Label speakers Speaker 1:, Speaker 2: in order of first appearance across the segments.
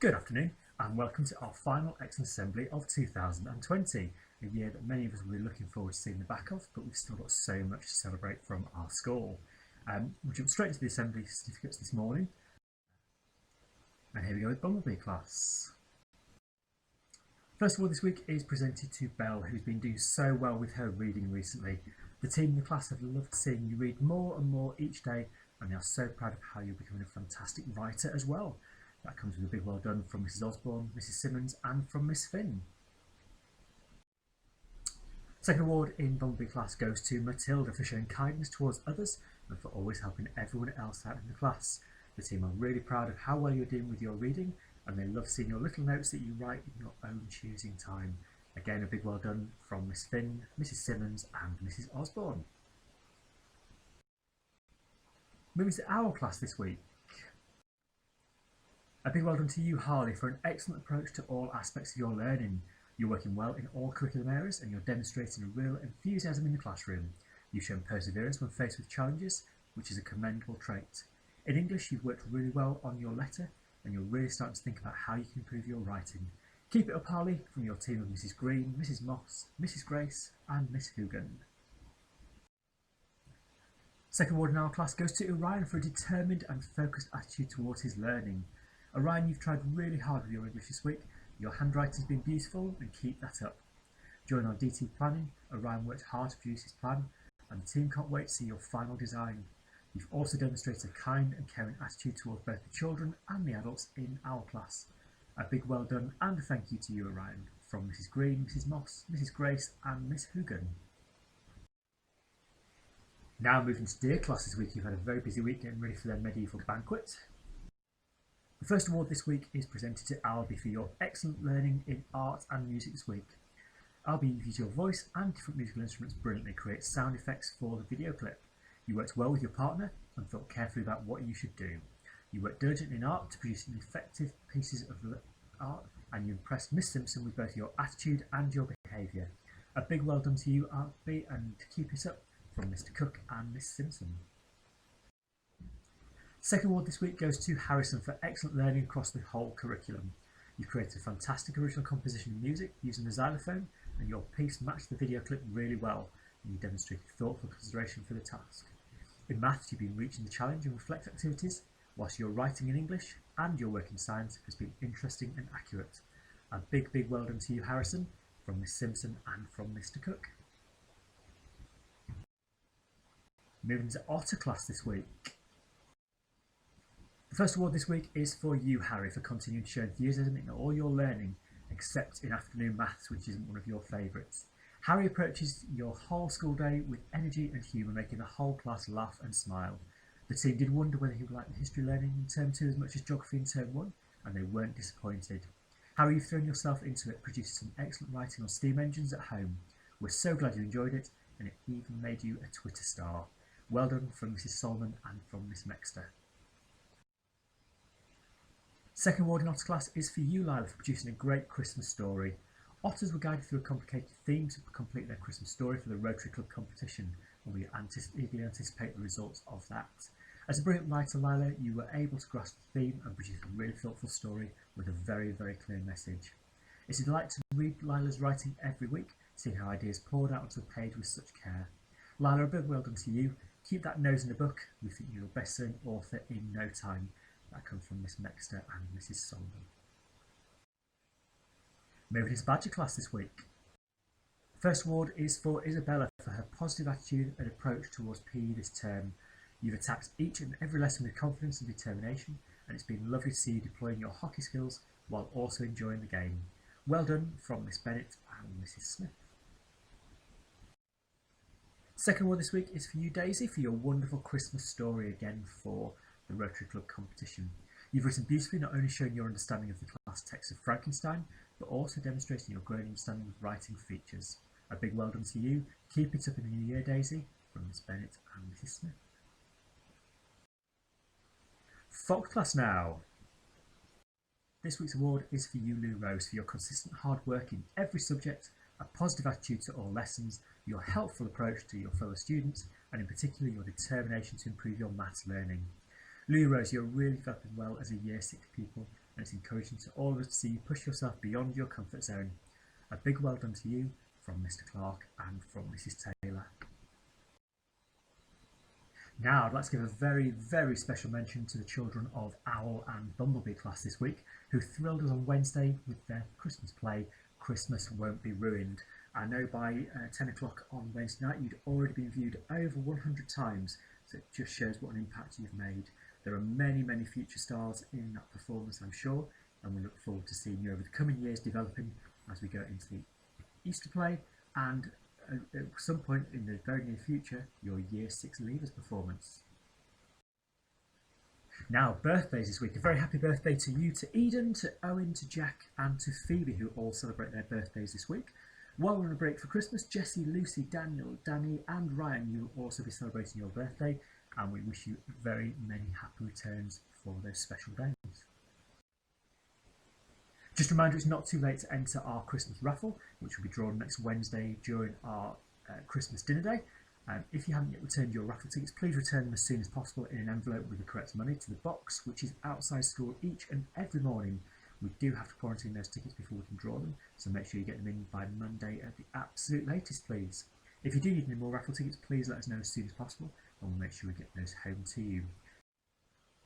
Speaker 1: Good afternoon and welcome to our final Excellence Assembly of 2020, a year that many of us will be looking forward to seeing the back of, but we've still got so much to celebrate from our school. We'll jump straight into the Assembly certificates this morning, and here we go with Bumblebee class. First of all, this week is presented to Belle, who's been doing so well with her reading recently. The team in the class have loved seeing you read more and more each day, and they are so proud of how you're becoming a fantastic writer as well. That comes with a big well done from Mrs Osborne, Mrs Simmons and from Miss Finn. Second award in Bumblebee class goes to Matilda for showing kindness towards others and for always helping everyone else out in the class. The team are really proud of how well you're doing with your reading, and they love seeing your little notes that you write in your own choosing time. Again, a big well done from Miss Finn, Mrs Simmons and Mrs Osborne. Moving to our class this week. A big well done to you, Harley, for an excellent approach to all aspects of your learning. You're working well in all curriculum areas and you're demonstrating a real enthusiasm in the classroom. You've shown perseverance when faced with challenges, which is a commendable trait. In English, you've worked really well on your letter and you're really starting to think about how you can improve your writing. Keep it up, Harley, from your team of Mrs Green, Mrs Moss, Mrs Grace and Miss Hoogan. Second award in our class goes to Orion for a determined and focused attitude towards his learning. Orion, you've tried really hard with your English this week. Your handwriting's been beautiful and keep that up. During our DT planning, Orion worked hard to produce his plan and the team can't wait to see your final design. You've also demonstrated a kind and caring attitude towards both the children and the adults in our class. A big well done and a thank you to you, Orion, from Mrs Green, Mrs Moss, Mrs Grace and Miss Hoogan. Now moving to Dear class this week, you've had a very busy week getting ready for their medieval banquet. The first award this week is presented to Albie for your excellent learning in art and music this week. Albie, you've used your voice and different musical instruments brilliantly to create sound effects for the video clip. You worked well with your partner and thought carefully about what you should do. You worked diligently in art to produce effective pieces of art, and you impressed Miss Simpson with both your attitude and your behaviour. A big well done to you, Albie, and keep it up, from Mr Cook and Miss Simpson. Second award this week goes to Harrison for excellent learning across the whole curriculum. You created a fantastic original composition of music using the xylophone, and your piece matched the video clip really well, and you demonstrated thoughtful consideration for the task. In maths, you've been reaching the challenge and reflect activities, whilst your writing in English and your work in science has been interesting and accurate. A big well done to you, Harrison, from Miss Simpson and from Mr Cook. Moving to Otter class this week. The first award this week is for you, Harry, for continuing to show enthusiasm in all your learning, except in afternoon maths, which isn't one of your favourites. Harry approaches your whole school day with energy and humour, making the whole class laugh and smile. The team did wonder whether he would like the history learning in term 2 as much as geography in term 1, and they weren't disappointed. Harry, you've thrown yourself into it, producing some excellent writing on steam engines at home. We're so glad you enjoyed it, and it even made you a Twitter star. Well done from Mrs Solomon and from Miss Mexter. Second award in Otter class is for you, Lila, for producing a great Christmas story. Otters were guided through a complicated theme to complete their Christmas story for the Rotary Club competition, and we eagerly anticipate the results of that. As a brilliant writer, Lila, you were able to grasp the theme and produce a really thoughtful story with a very clear message. It's a delight to read Lila's writing every week, seeing how ideas poured out onto the page with such care. Lila, a big well done to you. Keep that nose in the book. We think you're a best-selling author in no time. That comes from Miss Mexter and Mrs Solomon. Moving into Badger class this week. First award is for Isabella for her positive attitude and approach towards PE this term. You've attacked each and every lesson with confidence and determination, and it's been lovely to see you deploying your hockey skills while also enjoying the game. Well done from Miss Bennett and Mrs Smith. Second award this week is for you, Daisy, for your wonderful Christmas story again for the Rotary Club competition. You've written beautifully, not only showing your understanding of the class text of Frankenstein, but also demonstrating your growing understanding of writing features. A big well done to you. Keep it up in the new year, Daisy, from Miss Bennett and Mrs Smith. Folk class now. This week's award is for you, Lou Rose, for your consistent hard work in every subject, a positive attitude to all lessons, your helpful approach to your fellow students, and in particular your determination to improve your maths learning. Lou Rose, you're really developing well as a Year 6 pupil, and it's encouraging to all of us to see you push yourself beyond your comfort zone. A big well done to you from Mr. Clark and from Mrs. Taylor. Now I'd like to give a very, very special mention to the children of Owl and Bumblebee class this week, who thrilled us on Wednesday with their Christmas play, Christmas Won't Be Ruined. I know by 10 o'clock on Wednesday night you'd already been viewed over 100 times, so it just shows what an impact you've made. There are many, many future stars in that performance, I'm sure, and we look forward to seeing you over the coming years developing as we go into the Easter play and at some point in the very near future, your Year 6 Leavers performance. Now, birthdays this week. A very happy birthday to you, to Eden, to Owen, to Jack and to Phoebe, who all celebrate their birthdays this week. While we're on a break for Christmas, Jessie, Lucy, Daniel, Danny and Ryan, you'll also be celebrating your birthday, and we wish you very many happy returns for those special days. Just a reminder, it's not too late to enter our Christmas raffle, which will be drawn next Wednesday during our Christmas dinner day. If you haven't yet returned your raffle tickets, please return them as soon as possible in an envelope with the correct money to the box, which is outside school each and every morning. We do have to quarantine those tickets before we can draw them, so make sure you get them in by Monday at the absolute latest, please. If you do need any more raffle tickets, please let us know as soon as possible, and we'll make sure we get those home to you.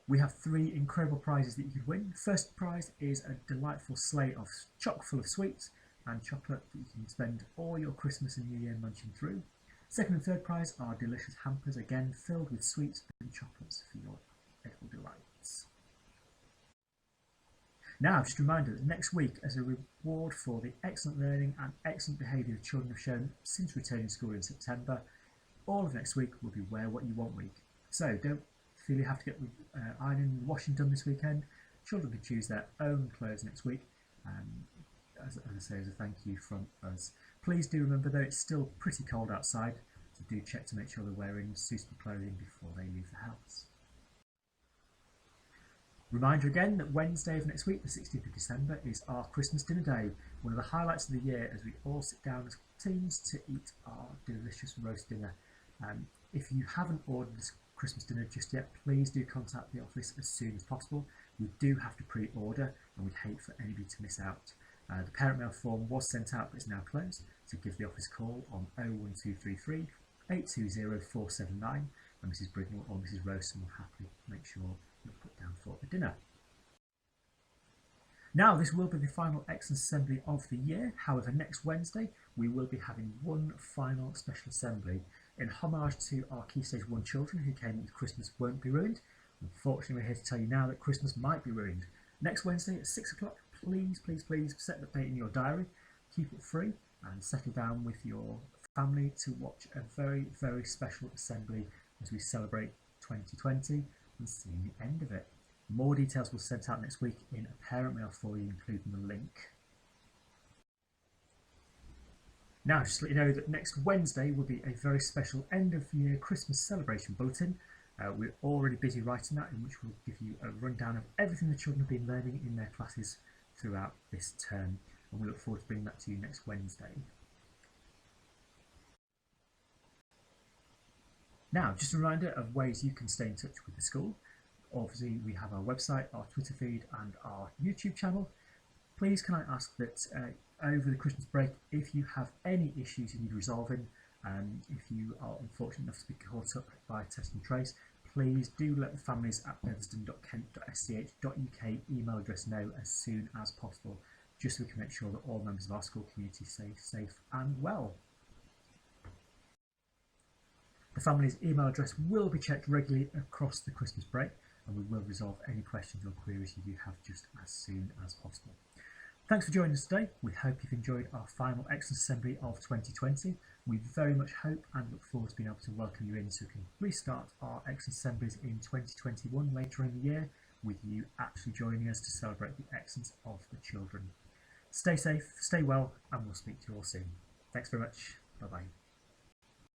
Speaker 1: We have 3 incredible prizes that you could win. First prize is a delightful sleigh of chock full of sweets and chocolate that you can spend all your Christmas and New Year munching through. Second and third prize are delicious hampers, again filled with sweets and chocolates for your edible delights. Now, just a reminder that next week, as a reward for the excellent learning and excellent behaviour the children have shown since returning to school in September, all of next week will be Wear What You Want week. So don't feel you have to get the ironing and washing done this weekend. Children can choose their own clothes next week, as I say, as a thank you from us. Please do remember though, it's still pretty cold outside, so do check to make sure they're wearing suitable clothing before they leave the house. Reminder again that Wednesday of next week, the 16th of December, is our Christmas dinner day, one of the highlights of the year as we all sit down as teams to eat our delicious roast dinner. If you haven't ordered this Christmas dinner just yet, please do contact the office as soon as possible. We do have to pre-order and we'd hate for anybody to miss out. The parent mail form was sent out but it's now closed, so give the office a call on 01233 820 479 and Mrs Brignall or Mrs Rosen will happily make sure you're put down for a dinner. Now, this will be the final Excellence Assembly of the year. However, next Wednesday we will be having one final special assembly in homage to our Key Stage 1 children who came with Christmas Won't Be Ruined. Unfortunately, we're here to tell you now that Christmas might be ruined. Next Wednesday at 6 o'clock, please set the date in your diary, keep it free and settle down with your family to watch a very, very special assembly as we celebrate 2020 and seeing the end of it. More details will be sent out next week in a parent mail for you, including the link. Now, just to let you know that next Wednesday will be a very special end of year Christmas celebration bulletin. We're already busy writing that, in which we'll give you a rundown of everything the children have been learning in their classes throughout this term, and we look forward to bringing that to you next Wednesday. Now, just a reminder of ways you can stay in touch with the school. Obviously, we have our website, our Twitter feed and our YouTube channel. Please can I ask that over the Christmas break, if you have any issues you need resolving, if you are unfortunate enough to be caught up by Test and Trace, please do let the families at featherston.kent.sch.uk email address know as soon as possible, just so we can make sure that all members of our school community stay safe and well. The family's email address will be checked regularly across the Christmas break, and we will resolve any questions or queries you do have just as soon as possible. Thanks for joining us today. We hope you've enjoyed our final Excellence Assembly of 2020. We very much hope and look forward to being able to welcome you in so we can restart our Excellence Assemblies in 2021 later in the year, with you actually joining us to celebrate the excellence of the children. Stay safe, stay well, and we'll speak to you all soon. Thanks very much. Bye bye.